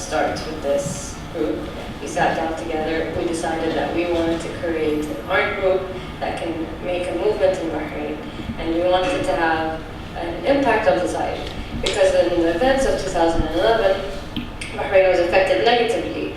start with this group. We sat down together, we decided that we wanted to create an art group that can make a movement in Bahrain, and we wanted to have an impact on society. Because in the events of 2011, Bahrain was affected negatively.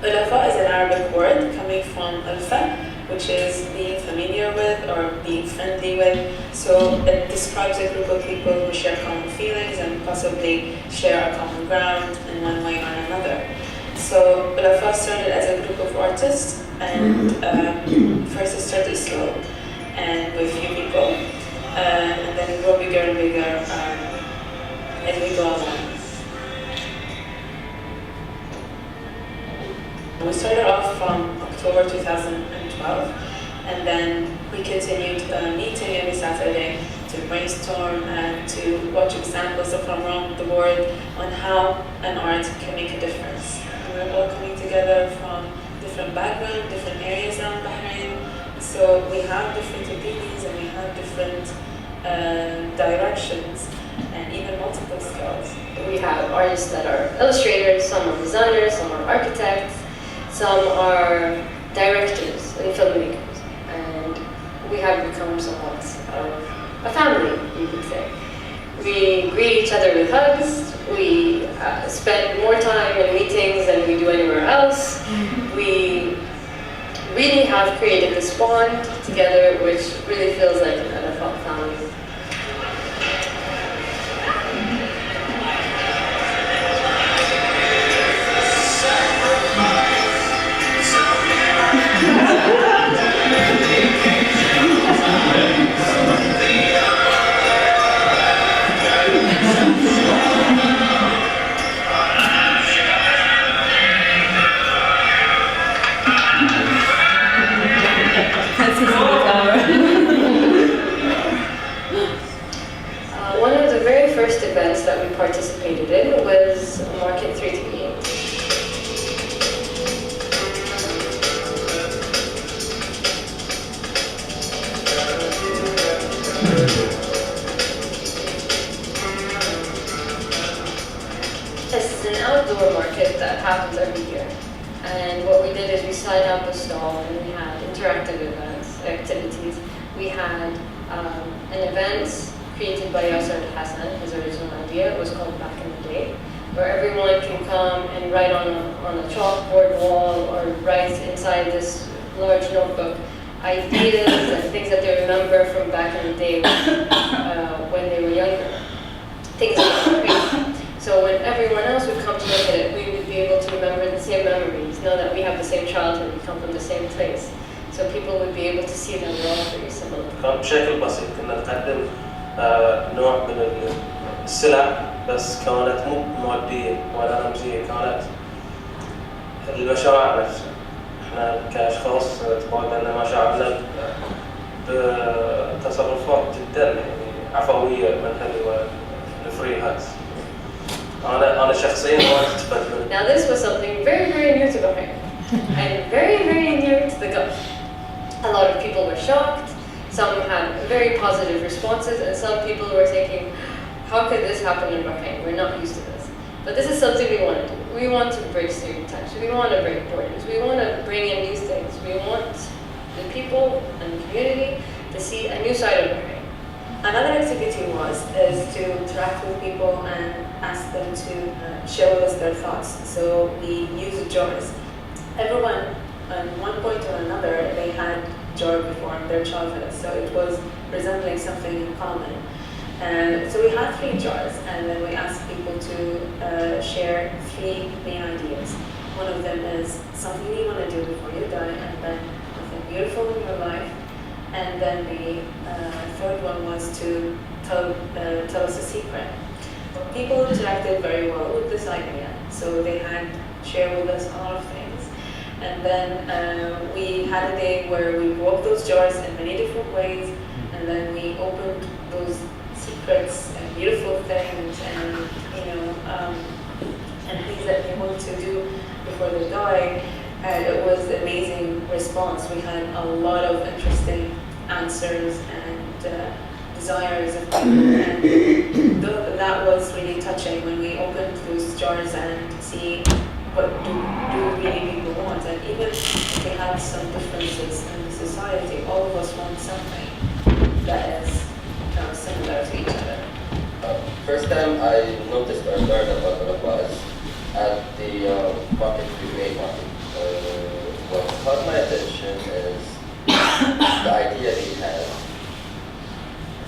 Ulafa is an Arabic word coming from Ulfa, which is being familiar with or being friendly with. So it describes a group of people who share common feelings and possibly share a common ground in one way or another. So Ulafa started as a group of artists, and first it started slow and with few people, and then it grew bigger and bigger as we go along. We started off from October 2012, and then we continued meeting every Saturday to brainstorm and to watch examples from around the world on how an art can make a difference. We're all coming together from different backgrounds, different areas around Bahrain, so we have different opinions and we have different directions and even multiple skills. We have artists that are illustrators, some are designers, some are architects, some are directors and filmmakers, and we have become somewhat of a family, you could say. We greet each other with hugs, we spend more time in meetings than we do anywhere else. We really have created this bond together, which really feels like an Ulafa'a family. One of the very first events that we participated in was Market 338. This is an outdoor market that happens every year. And what we did is we set up a stall and we had interactive events, activities. We had an event created by Yasser Hassan, his original idea. It was called Back in the Day, where everyone can come and write on a chalkboard wall or write inside this large notebook ideas and things that they remember from back in the day when they were younger. Things like that. So when everyone else would come to look at it, we would be able to remember the same memories, know that we have the same childhood, we come from the same place. So people would be able to see that we're all very similar. كان بشكل بسيط كنا نقدم نوع من السلع، بس كانت مو مادية ولا رمزية، كانت المشاعر نفسها. احنا كأشخاص تبادلنا مشاعرنا بتصرفات جدا يعني عفوية من الفري هاتس. أنا شخصياً ما أتفهم. Now this was something very, very new to Bahrain and very, very new to the Gulf. A lot of people were shocked. Some had very positive responses, and some people were thinking, how could this happen in Bahrain? We're not used to this. But this is something we want to do. We want to break stereotypes. We want to break borders. We want to bring in new things. We want the people and the community to see a new side of Bahrain. Another activity is to interact with people and ask them to share with us their thoughts. So we used jars. Everyone, at one point or another, they had jar before in their childhood, so it was resembling something in common. So we had 3 jars, and then we asked people to share 3 main ideas. One of them is something you want to do before you die, and then something beautiful in your life. And then the third one was to tell us a secret. People interacted very well with this idea, so they had shared with us a lot of things. And then we had a day where we broke those jars in many different ways, and then we opened those secrets and beautiful things and and things that they want to do before they die. And it was an amazing response. We had a lot of interesting answers and desires of people. And that was really touching when we opened those jars and see what do really people want. And even if we had some differences in the society, all of us want something that is similar to each other. First time I noticed or learned about Ulafa'a at the market, the main market. What caught my attention is the idea he had,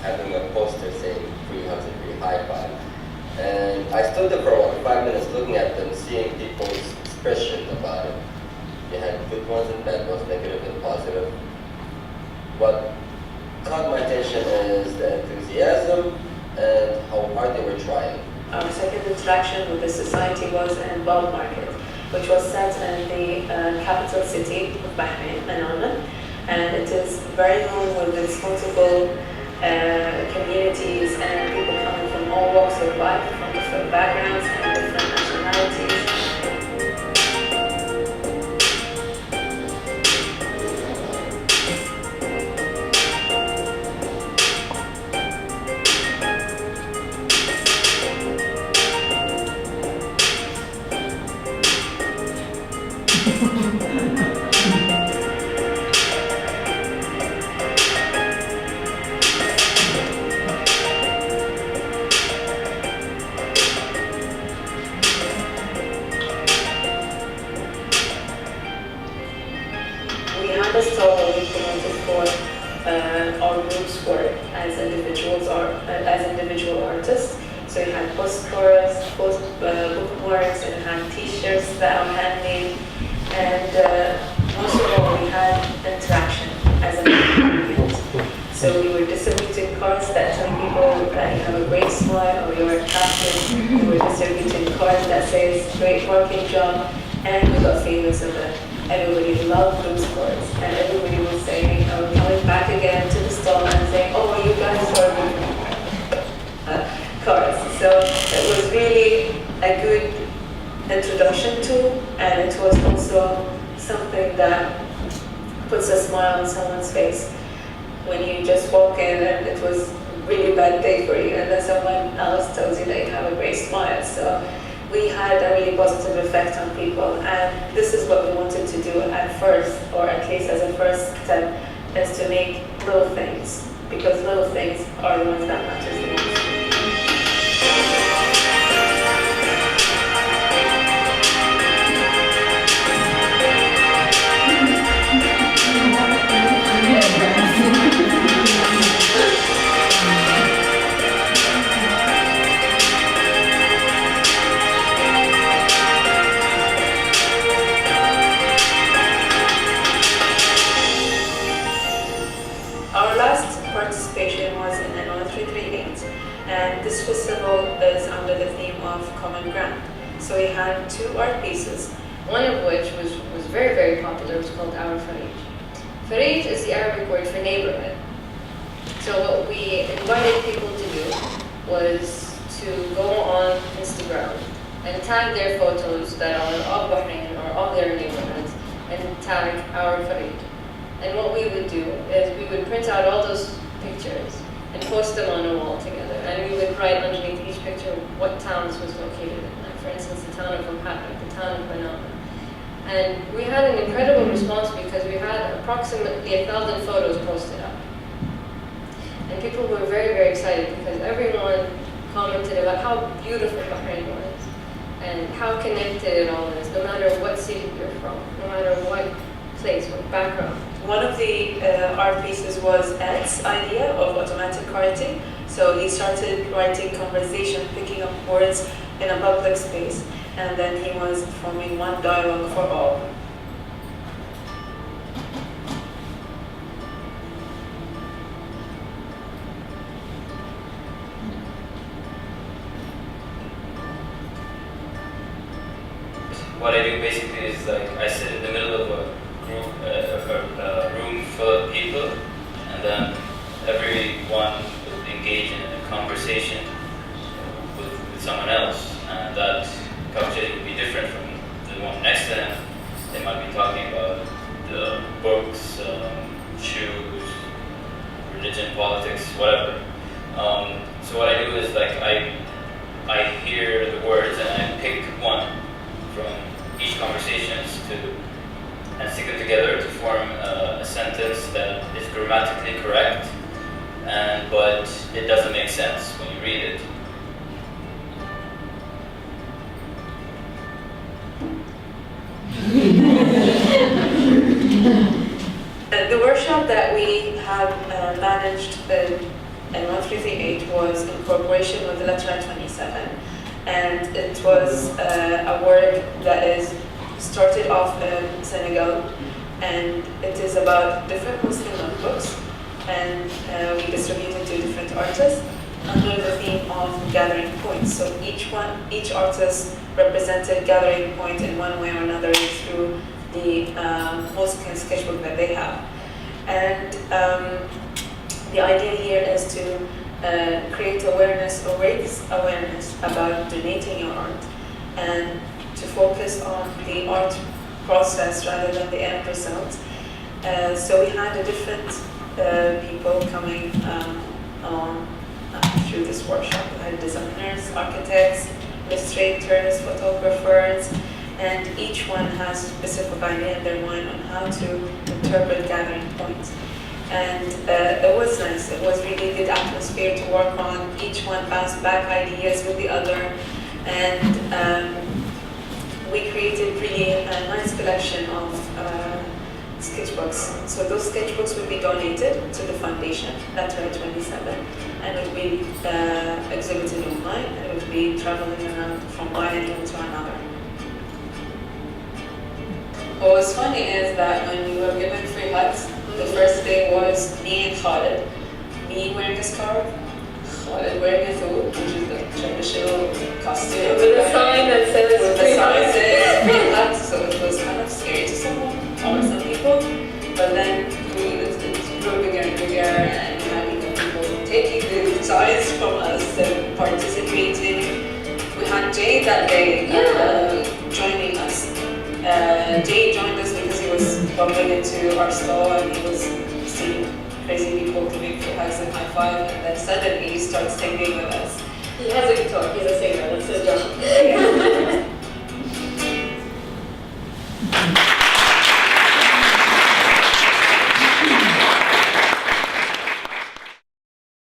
having a poster saying free hugs and free high five. And I stood there for about 5 minutes looking at them, seeing people's expression about it. They had good ones and bad ones, negative and positive. What caught my attention is the enthusiasm and how hard they were trying. Our second interaction with the society was in Bal Market, which was set in the capital city of Bahrain, Manama. And it is very known with its multiple communities and people coming from all walks of life, from different backgrounds and different nationalities. The stall we promoted for our group's work as individual artists. So we had postcards, bookmarks, and had T-shirts that are handmade, and most of all we had interaction as an environment. So we were distributing cards that tell people that you have a great smile or you're attractive. We were distributing cards that says great working job, and we got famous of it. Everybody loved those cards, and everybody was saying, coming back again to the stall and saying, oh, you guys are good cards. So it was really a good introduction to, and it was also something that puts a smile on someone's face when you just walk in and it was a really bad day for you, and then someone else tells you that you have a great smile. So we had a really positive effect on people, and this is what we wanted to do at first, or at least as a first step, is to make little things, because little things are the ones that matter the most. Participation was in an 0338, and this festival is under the theme of common ground. So we had two art pieces, one of which was very, very popular. It was called Our Farij. Farij is the Arabic word for neighborhood. So what we invited people to do was to go on Instagram and tag their photos that are of Bahrain or of their neighborhoods and tag Our Farij. And what we would do is we would print out all those pictures and post them on a wall together. And we would write underneath each picture what town this was located in. Like, for instance, the town of Ulafa'a, the town of Manama. And we had an incredible response because we had approximately 1,000 photos posted up. And people were very, very excited because everyone commented about how beautiful Bahrain was and how connected it all is, no matter what city you're from, no matter what place, what background. One of the art pieces was Ed's idea of automatic writing. So he started writing conversation, picking up words in a public space, and then he was forming one dialogue for all. What I do basically is like I sit in the middle of a group, a room full of people, and then everyone would engage in a conversation with someone else, and that conversation would be different from the one next to them. They might be talking about the books, shoes, religion, politics, whatever. So what I do is like I hear the words and I pick one from each conversations and stick them together to form a sentence that is grammatically correct, but it doesn't make sense when you read it. The workshop that we have managed in 1338 was in cooperation with Letter 27, and it was a work that is started off in Senegal, and it is about different Muslim notebooks, and we distributed to different artists under the theme of gathering points. So each artist represented gathering point in one way or another through the Muslim sketchbook that they have. And the idea here is to create awareness or raise awareness about donating your art, and to focus on the art process rather than the end result. So we had different people coming on through this workshop. We had designers, architects, illustrators, photographers, and each one has a specific idea in their mind on how to interpret gathering points. And it was nice. It was really good atmosphere to work on. Each one bounced back ideas with the other, and we created really a nice collection of sketchbooks. So those sketchbooks will be donated to the foundation, Letter 27, and it will be exhibited online, and it will be traveling around from one end to another. What was funny is that when we were given free huts, the first day was me and Khalid. Me wearing a scarf, Khalid wearing a thobe, which is the traditional costume. With a sign that says free hut, so it was kind of scary to some people. But then it grew bigger and bigger, and we had even people taking the signs from us and participating. We had Jay that day joining us. Jay joined us because he was bumping into our stall and he was seeing crazy people giving free hugs and high five, and then suddenly he starts singing with us. He has a guitar, he's a singer, that's his job.